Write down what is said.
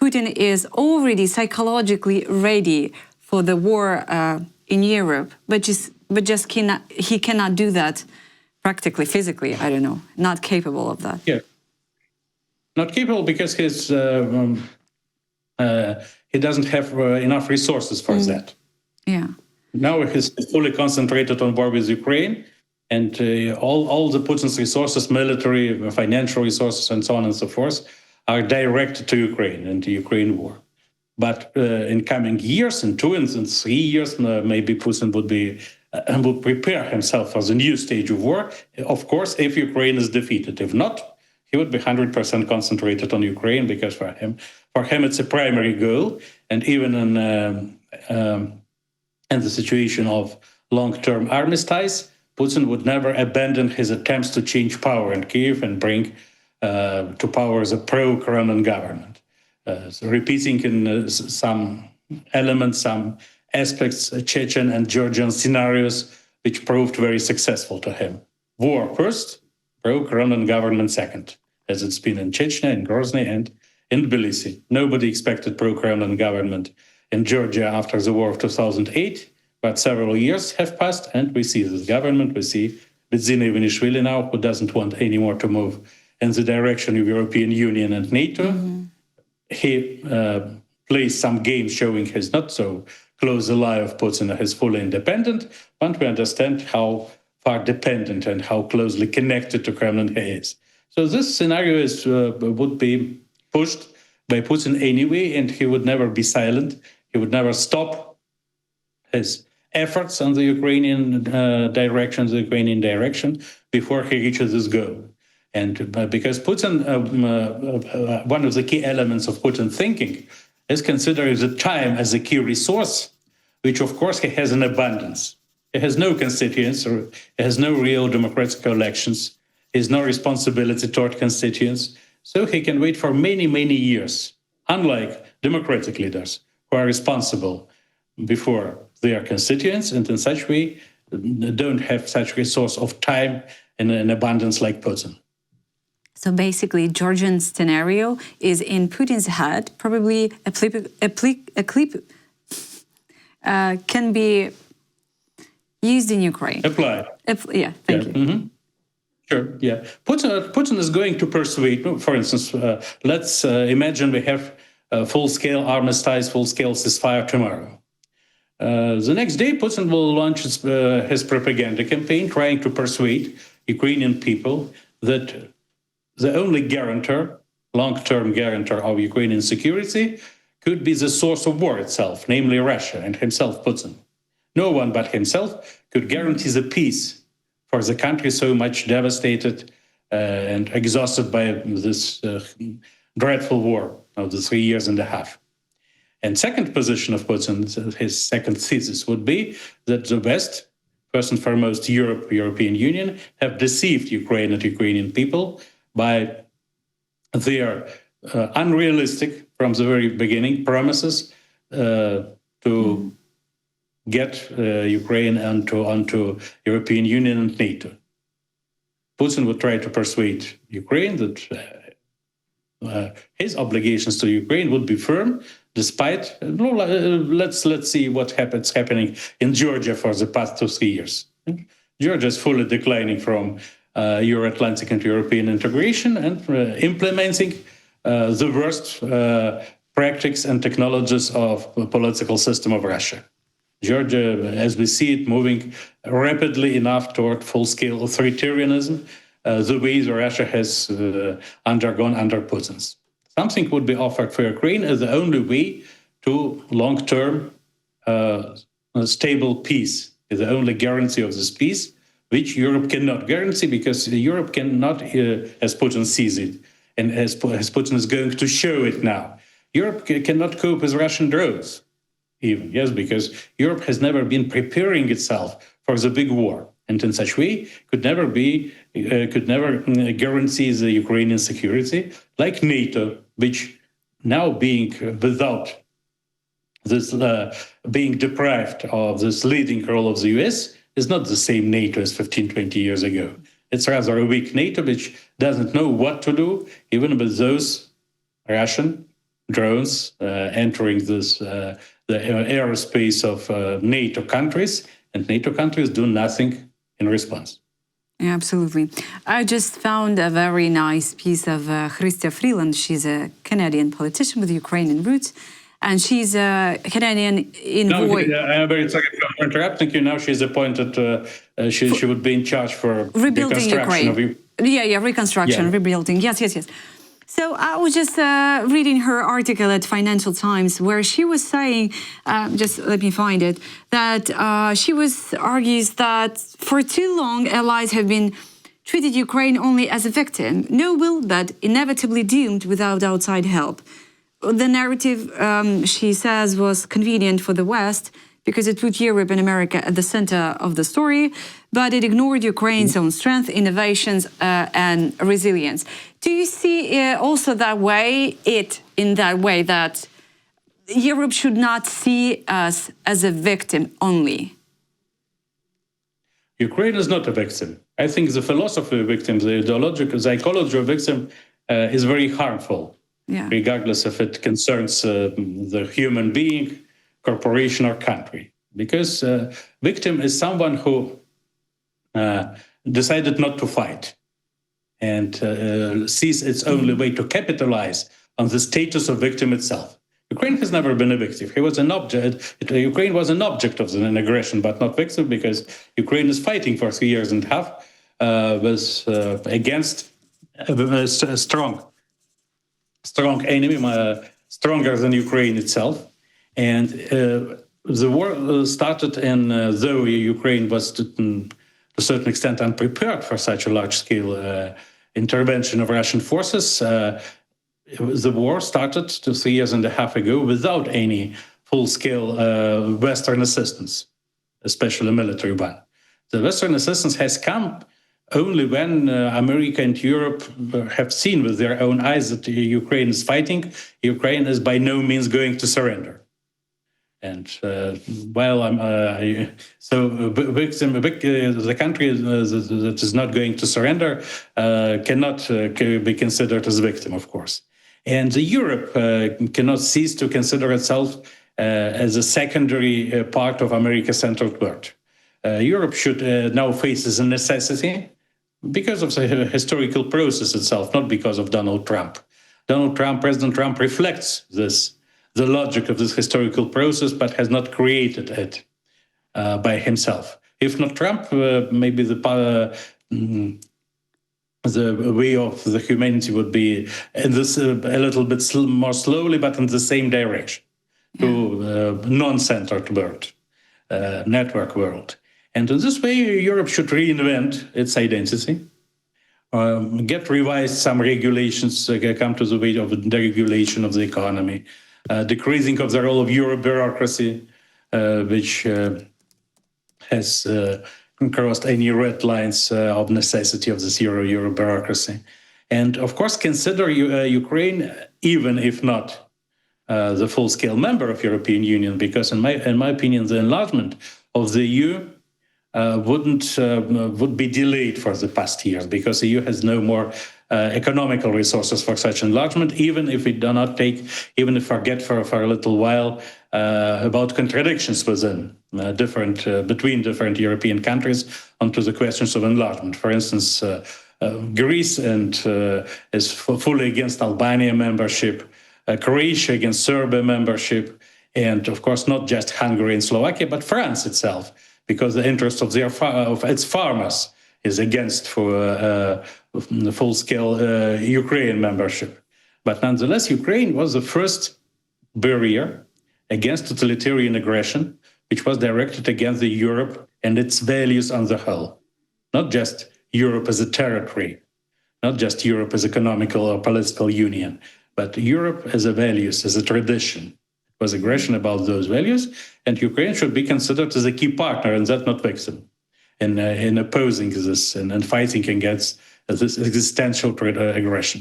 Putin is already psychologically ready for the war in Europe, but he cannot do that practically, physically. I don't know, not capable of that. Yeah, not capable because he doesn't have enough resources for that. Yeah. Now he's fully concentrated on war with Ukraine, and all the Putin's resources, military, financial resources, and so on and so forth, are directed to Ukraine and the Ukraine war. But in coming years, in 2 and 3 years, maybe Putin would prepare himself for the new stage of war. Of course, if Ukraine is defeated. If not, he would be 100% concentrated on Ukraine, because for him it's a primary goal. And even in the situation of long-term armistice, Putin would never abandon his attempts to change power in Kyiv and bring to power the pro-Kremlin government. So repeating in some elements, some aspects, Chechen and Georgian scenarios, which proved very successful to him. War first, pro-Kremlin government second, as it's been in Chechnya, in Grozny, and in Tbilisi. Nobody expected pro-Kremlin government in Georgia after the war of 2008, but several years have passed, and we see this government. We see Bidzina Ivanishvili now, who doesn't want anymore to move in the direction of European Union and NATO. Mm-hmm. He plays some games showing he's not so close ally of Putin, he's fully independent, but we understand how far dependent and how closely connected to Kremlin he is. So this scenario would be pushed by Putin anyway, and he would never be silent. He would never stop his efforts on the Ukrainian direction, before he reaches this goal. And because Putin, one of the key elements of Putin thinking is considering the time as a key resource, which of course he has in abundance. He has no constituents, or he has no real democratic elections. He has no responsibility toward constituents. So he can wait for many, many years, unlike democratic leaders who are responsible before their constituents, and in such way don't have such resource of time in abundance like Putin. So basically, Georgian scenario is in Putin's head. Probably a clip can be used in Ukraine. Applied. Yeah, thank you. Mm-hmm. Sure, yeah. Putin is going to persuade, for instance, let's imagine we have a full-scale armistice, full-scale ceasefire tomorrow. The next day, Putin will launch his propaganda campaign, trying to persuade Ukrainian people that the only guarantor, long-term guarantor of Ukrainian security could be the source of war itself, namely Russia and himself, Putin. No one but himself could guarantee the peace for the country so much devastated and exhausted by this dreadful war of the 3.5 years. And second position of Putin, his second thesis would be that the West, first and foremost European Union, have deceived Ukraine and Ukrainian people by their unrealistic, from the very beginning, promises to get Ukraine onto European Union and NATO. Putin would try to persuade Ukraine that his obligations to Ukraine would be firm, despite, let's see what happening in Georgia for the past 2-3 years. Georgia is fully declining from Euro-Atlantic and European integration and implementing the worst practices and technologies of the political system of Russia. Georgia, as we see it, moving rapidly enough toward full-scale authoritarianism, the way Russia has undergone under Putin's. Something would be offered for Ukraine as the only way to long-term stable peace, is the only guarantee of this peace, which Europe cannot guarantee, because Europe cannot, as Putin sees it, and as Putin is going to show it now, Europe cannot cope with Russian drones, even, yes, because Europe has never been preparing itself for the big war, and in such way could never guarantee the Ukrainian security, like NATO, which now being without this, being deprived of this leading role of the US, is not the same NATO as 15-20 years ago. It's rather a weak NATO which doesn't know what to do, even with those Russian drones entering the aerospace of NATO countries, and NATO countries do nothing in response. Yeah, absolutely. I just found a very nice piece of Chrystia Freeland. She's a Canadian politician with Ukrainian roots, and she's a Canadian in I'm very sorry for interrupting you. Now she's appointed. She would be in charge for rebuilding Ukraine. Reconstruction, rebuilding. Yes. So I was just reading her article at Financial Times where she was saying, just let me find it, that she argues that for too long allies have been treated Ukraine only as a victim, noble but inevitably doomed without outside help. The narrative, she says, was convenient for the West because it put Europe and America at the center of the story, but it ignored Ukraine's own strength, innovations, and resilience. Do you see also that way, that Europe should not see us as a victim only? Ukraine is not a victim. I think the philosophy of victim, the ideological psychology of victim is very harmful, regardless if it concerns the human being, corporation, or country. Because victim is someone who decided not to fight and sees its only way to capitalize on the status of victim itself. Ukraine has never been a victim. He was an object. Ukraine was an object of an aggression, but not victim, because Ukraine is fighting for 3 years and a half against a strong enemy, stronger than Ukraine itself. And the war started, and though Ukraine was to a certain extent unprepared for such a large-scale intervention of Russian forces, the war started 3 years and a half ago without any full-scale Western assistance, especially military one. The Western assistance has come only when America and Europe have seen with their own eyes that Ukraine is fighting. Ukraine is by no means going to surrender. And while the country that is not going to surrender cannot be considered as a victim, of course. And Europe cannot cease to consider itself as a secondary part of America-centered world. Europe should now face as a necessity because of the historical process itself, not because of Donald Trump. President Trump reflects the logic of this historical process, but has not created it by himself. If not Trump, maybe the way of the humanity would be in this a little bit more slowly, but in the same direction, to non-centered world, network world. And in this way, Europe should reinvent its identity, get revised some regulations, come to the way of deregulation of the economy, decreasing of the role of Euro bureaucracy, which has crossed any red lines of necessity of this Euro bureaucracy. And of course, consider Ukraine, even if not the full-scale member of European Union, because in my opinion, the enlargement of the EU would be delayed for the past years, because the EU has no more economical resources for such enlargement, even if we do not forget for a little while about contradictions within between different European countries onto the questions of enlargement. For instance, Greece is fully against Albania membership, Croatia against Serbia membership, and of course not just Hungary and Slovakia, but France itself, because the interest of its farmers is against for the full-scale Ukraine membership. But nonetheless, Ukraine was the first barrier against totalitarian aggression, which was directed against Europe and its values on the whole. Not just Europe as a territory, not just Europe as economical or political union, but Europe as a values, as a tradition. It was aggression about those values, and Ukraine should be considered as a key partner, and that not victim, in opposing this and fighting against this existential aggression.